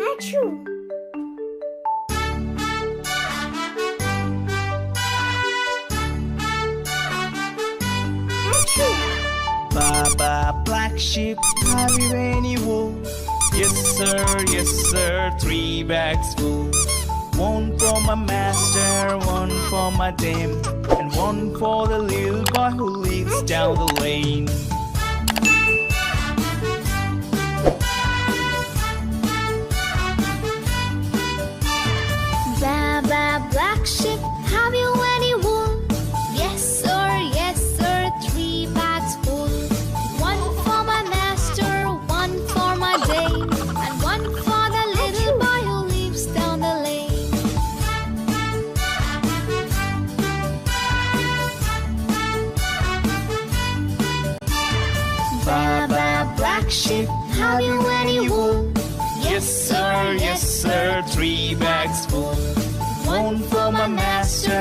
Achoo. Baba, black sheep, have you any wool? Yes sir, 3 bags full. One for my master, one for my dame, and one for the little boy who lives down the lane. Baba, black sheep, have you any wool? Yes sir, 3 bags full. One for my master, one for my dame, and one for the little boy who lives down the lane. Baba, black sheep, have you any wool? Yes sir, 3 bags full. One for my master,